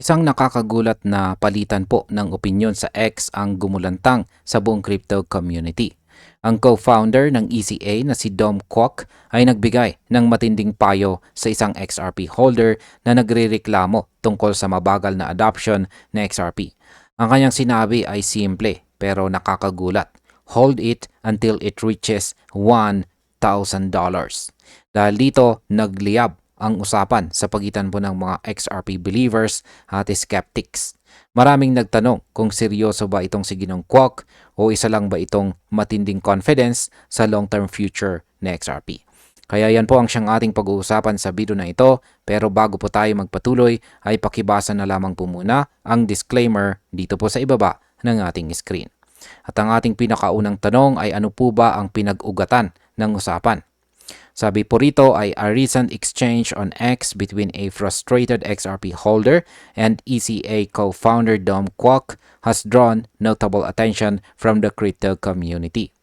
Isang nakakagulat na palitan po ng opinyon sa X ang gumulantang sa buong crypto community. Ang co-founder ng ECA na si Dom Kwok ay nagbigay ng matinding payo sa isang XRP holder na nagrereklamo tungkol sa mabagal na adoption ng XRP. Ang kanyang sinabi ay simple pero nakakagulat. Hold it until it reaches $1,000. Dahil dito, nagliyab ang usapan sa pagitan po ng mga XRP believers at skeptics. Maraming nagtanong kung seryoso ba itong si Ginong Kwok o isa lang ba itong matinding confidence sa long-term future na XRP. Kaya yan po ang siyang ating pag-uusapan sa video na ito, pero bago po tayo magpatuloy ay pakibasa na lamang po muna ang disclaimer dito po sa ibaba ng ating screen. At ang ating pinakaunang tanong ay ano po ba ang pinag-ugatan ng usapan? Sabi po rito ay a recent exchange on X between a frustrated XRP holder and ECA co-founder Dom Kwok has drawn notable attention from the crypto community.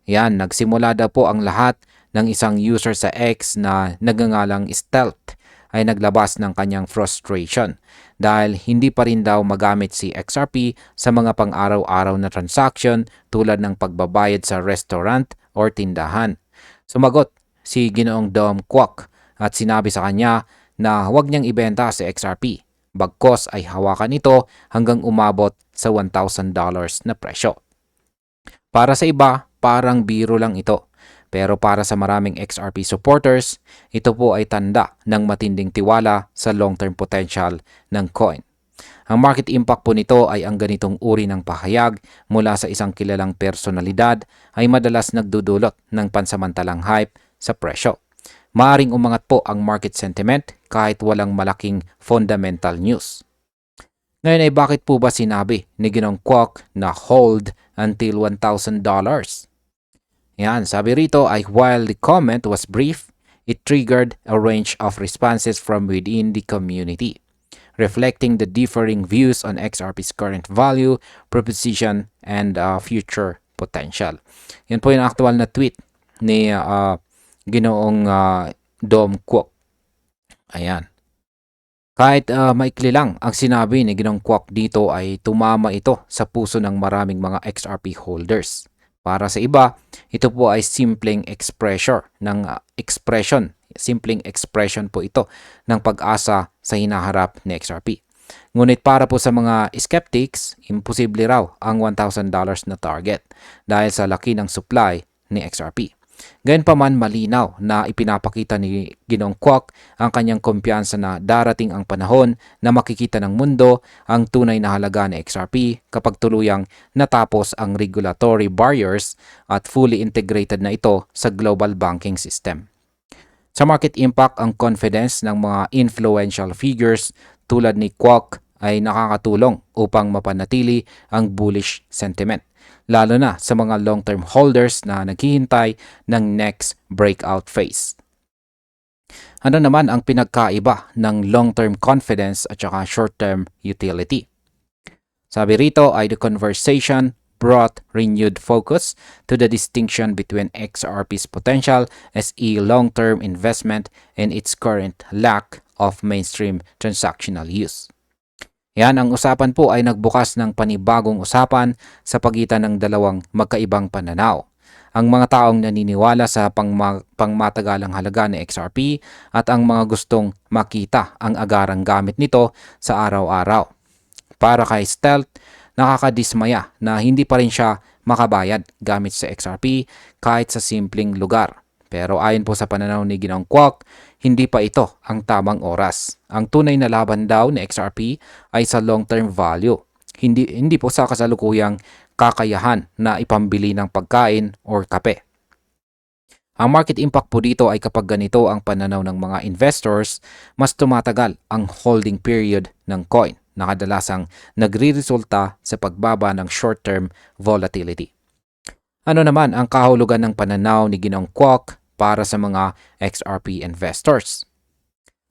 Yan, nagsimula daw po ang lahat ng isang user sa X na nagngangalang Stealth ay naglabas ng kanyang frustration dahil hindi pa rin daw magamit si XRP sa mga pang-araw-araw na transaction tulad ng pagbabayad sa restaurant or tindahan. Sumagot si Ginoong Dom Kwok at sinabi sa kanya na huwag niyang ibenta si XRP. Bagkos ay hawakan ito hanggang umabot sa $1,000 na presyo. Para sa iba, parang biro lang ito. Pero para sa maraming XRP supporters, ito po ay tanda ng matinding tiwala sa long-term potential ng coin. Ang market impact po nito ay ang ganitong uri ng pahayag mula sa isang kilalang personalidad ay madalas nagdudulot ng pansamantalang hype sa presyo. Maaring umangat po ang market sentiment kahit walang malaking fundamental news. Ngayon ay bakit po ba sinabi ni Ginong Kwok na hold until $1,000? Yan, sabi rito ay while the comment was brief, it triggered a range of responses from within the community, reflecting the differing views on XRP's current value, proposition, and future potential. Yan po yung actual na tweet ni Ginoong Dom Kwok. Ayan. Kahit maikli lang ang sinabi ni Ginong Kwok dito ay tumama ito sa puso ng maraming mga XRP holders. Para sa iba, ito po ay simpleng simpleng expression po ito ng pag-asa sa hinaharap ni XRP. Ngunit para po sa mga skeptics, imposible raw ang $1,000 na target dahil sa laki ng supply ni XRP. Gayunpaman malinaw na ipinapakita ni Ginong Kwok ang kanyang kumpiyansa na darating ang panahon na makikita ng mundo ang tunay na halaga ni XRP kapag tuluyang natapos ang regulatory barriers at fully integrated na ito sa global banking system. Sa market impact, ang confidence ng mga influential figures tulad ni Kwok ay nakakatulong upang mapanatili ang bullish sentiment, lalo na sa mga long-term holders na naghihintay ng next breakout phase. Ano naman ang pinagkaiba ng long-term confidence at saka short-term utility? Sabi rito ay the conversation brought renewed focus to the distinction between XRP's potential as a long-term investment and its current lack of mainstream transactional use. Yan, ang usapan po ay nagbukas ng panibagong usapan sa pagitan ng dalawang magkaibang pananaw. Ang mga taong naniniwala sa pangmatagalang halaga ni XRP at ang mga gustong makita ang agarang gamit nito sa araw-araw. Para kay Stealth, nakakadismaya na hindi pa rin siya makabayad gamit sa XRP kahit sa simpleng lugar. Pero ayon po sa pananaw ni Ginong Kwok, hindi pa ito ang tamang oras. Ang tunay na laban daw ni XRP ay sa long-term value. Hindi po sa kasalukuyang kakayahan na ipambili ng pagkain or kape. Ang market impact po dito ay kapag ganito ang pananaw ng mga investors, mas tumatagal ang holding period ng coin na kadalasang nagre-resulta sa pagbaba ng short-term volatility. Ano naman ang kahulugan ng pananaw ni Ginong Kwok para sa mga XRP investors?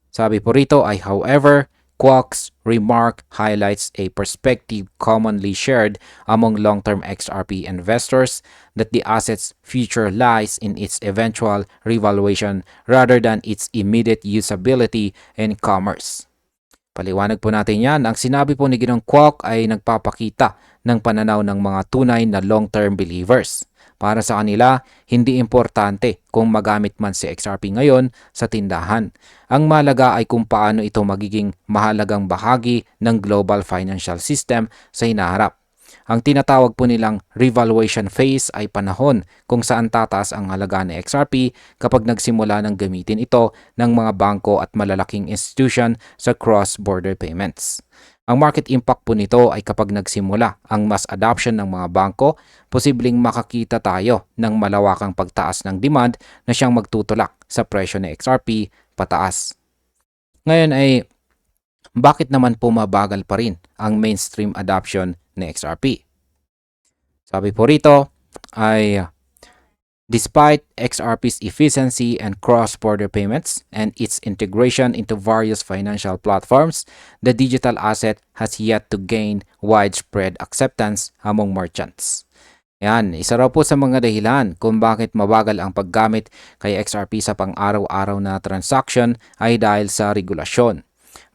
Sabi po rito ay however, Kwok's remark highlights a perspective commonly shared among long-term XRP investors that the asset's future lies in its eventual revaluation rather than its immediate usability and commerce. Paliwanag po natin yan. Ang sinabi po ni Ginong Kwok ay nagpapakita ng pananaw ng mga tunay na long-term believers. Para sa kanila, hindi importante kung magamit man si XRP ngayon sa tindahan. Ang mahalaga ay kung paano ito magiging mahalagang bahagi ng global financial system sa hinaharap. Ang tinatawag po nilang revaluation phase ay panahon kung saan tataas ang halaga ng XRP kapag nagsimula ng gamitin ito ng mga bangko at malalaking institution sa cross-border payments. Ang market impact po nito ay kapag nagsimula ang mass adoption ng mga bangko, posibleng makakita tayo ng malawakang pagtaas ng demand na siyang magtutulak sa presyo ng XRP pataas. Ngayon ay bakit naman po mabagal pa rin ang mainstream adoption ng XRP? Sabi po rito ay despite XRP's efficiency and cross-border payments and its integration into various financial platforms, the digital asset has yet to gain widespread acceptance among merchants. Yan, isa raw po sa mga dahilan kung bakit mabagal ang paggamit kay XRP sa pang-araw-araw na transaction ay dahil sa regulasyon.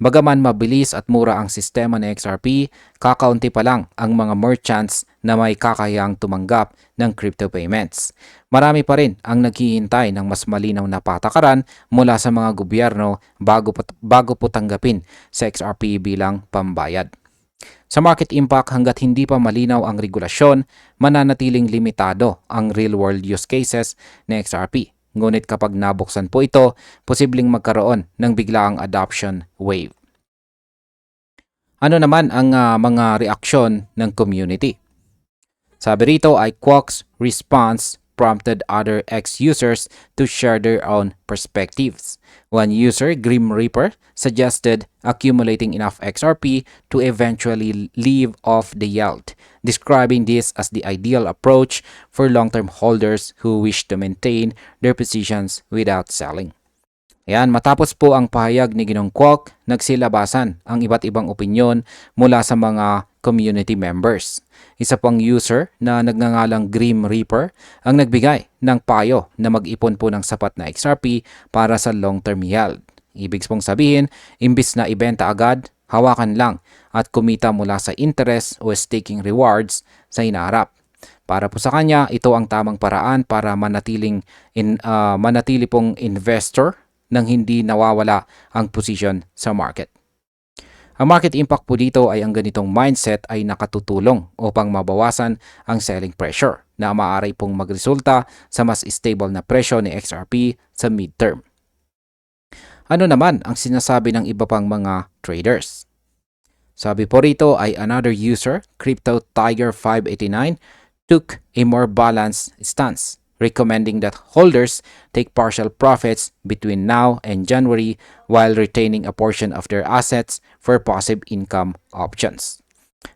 Bagaman mabilis at mura ang sistema ng XRP, kakaunti pa lang ang mga merchants na may kakayang tumanggap ng crypto payments. Marami pa rin ang naghihintay ng mas malinaw na patakaran mula sa mga gobyerno bago po tanggapin sa XRP bilang pambayad. Sa market impact, hanggat hindi pa malinaw ang regulasyon, mananatiling limitado ang real-world use cases ng XRP. Ngunit kapag nabuksan po ito, posibleng magkaroon ng biglaang adoption wave. Ano naman ang mga reaksyon ng community? Sabi rito ay Kwok's response prompted other X-users to share their own perspectives. One user, Grim Reaper, suggested accumulating enough XRP to eventually live off the yield, describing this as the ideal approach for long-term holders who wish to maintain their positions without selling. Ayan, matapos po ang pahayag ni Ginong Kwok, nagsilabasan ang iba't ibang opinyon mula sa mga community members. Isa pang user na nagngangalang Grim Reaper ang nagbigay ng payo na mag-ipon po ng sapat na XRP para sa long-term yield. Ibig pong sabihin, imbis na ibenta agad, hawakan lang at kumita mula sa interest o staking rewards sa hinaharap. Para po sa kanya, ito ang tamang paraan para manatili pong investor nang hindi nawawala ang posisyon sa market. Ang market impact po dito ay ang ganitong mindset ay nakatutulong upang mabawasan ang selling pressure na maaari pong magresulta sa mas stable na presyo ni XRP sa midterm. Ano naman ang sinasabi ng iba pang mga traders? Sabi po rito ay another user, Crypto Tiger 589, took a more balanced stance, recommending that holders take partial profits between now and January while retaining a portion of their assets for passive income options.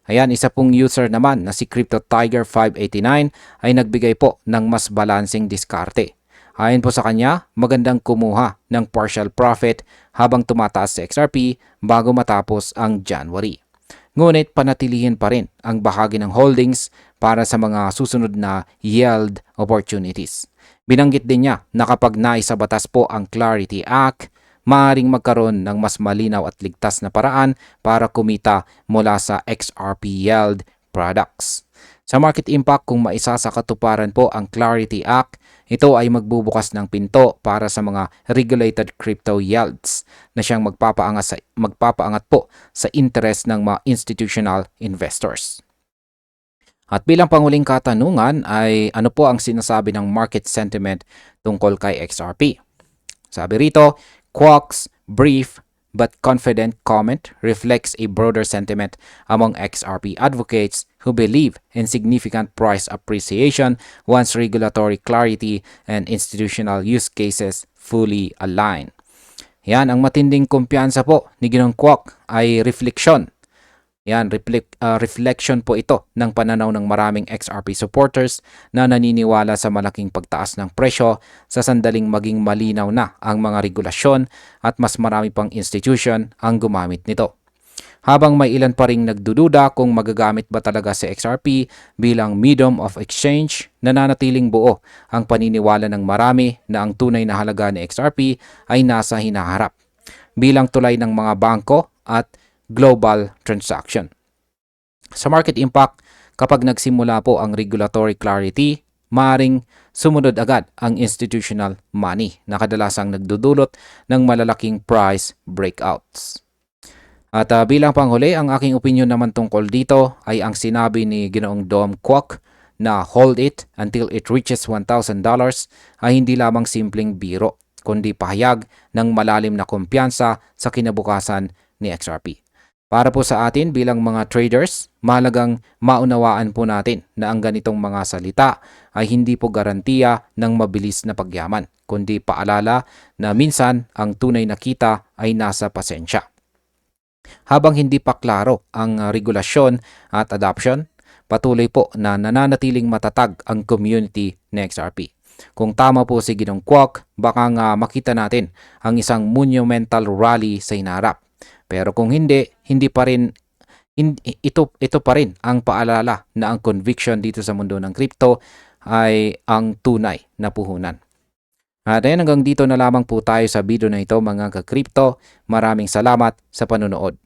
Ayan, isa pong user naman na si Crypto Tiger 589 ay nagbigay po ng mas balancing diskarte. Ayon po sa kanya, magandang kumuha ng partial profit habang tumataas sa XRP bago matapos ang January. Ngunit panatilihin pa rin ang bahagi ng holdings para sa mga susunod na yield opportunities. Binanggit din niya na kapag naisabatas po ang Clarity Act, maaaring magkaroon ng mas malinaw at ligtas na paraan para kumita mula sa XRP yield products. Sa market impact, kung maisa sa katuparan po ang Clarity Act, ito ay magbubukas ng pinto para sa mga regulated crypto yields na siyang magpapaangat po sa interest ng mga institutional investors. At bilang panguling katanungan ay ano po ang sinasabi ng market sentiment tungkol kay XRP? Sabi rito, Kwok's brief but confident comment reflects a broader sentiment among XRP advocates who believe in significant price appreciation once regulatory clarity and institutional use cases fully align. Yan, ang matinding kumpiyansa po ni Ginong Kwok ay reflection. Yan, reflection po ito ng pananaw ng maraming XRP supporters na naniniwala sa malaking pagtaas ng presyo sa sandaling maging malinaw na ang mga regulasyon at mas marami pang institution ang gumamit nito. Habang may ilan pa ring nagdududa kung magagamit ba talaga si XRP bilang medium of exchange, nananatiling buo ang paniniwala ng marami na ang tunay na halaga ni XRP ay nasa hinaharap. Bilang tulay ng mga bangko at global transaction. Sa market impact, kapag nagsimula po ang regulatory clarity, maaring sumunod agad ang institutional money na kadalasang nagdudulot ng malalaking price breakouts. At bilang panghuli, ang aking opinion naman tungkol dito ay ang sinabi ni Ginoong Dom Kwok na hold it until it reaches $1,000 ay hindi lamang simpleng biro, kundi pahayag ng malalim na kumpiyansa sa kinabukasan ni XRP. Para po sa atin bilang mga traders, mahalagang maunawaan po natin na ang ganitong mga salita ay hindi po garantiya ng mabilis na pagyaman, kundi paalala na minsan ang tunay na kita ay nasa pasensya. Habang hindi pa klaro ang regulasyon at adoption, patuloy po na nananatiling matatag ang community ng XRP. Kung tama po si Ginong Kwok, baka nga makita natin ang isang monumental rally sa hinaharap. Pero kung hindi pa rin ito pa rin ang paalala na ang conviction dito sa mundo ng crypto ay ang tunay na puhunan. At ayan, hanggang dito na lamang po tayo sa video na ito mga ka-crypto. Maraming salamat sa panunood.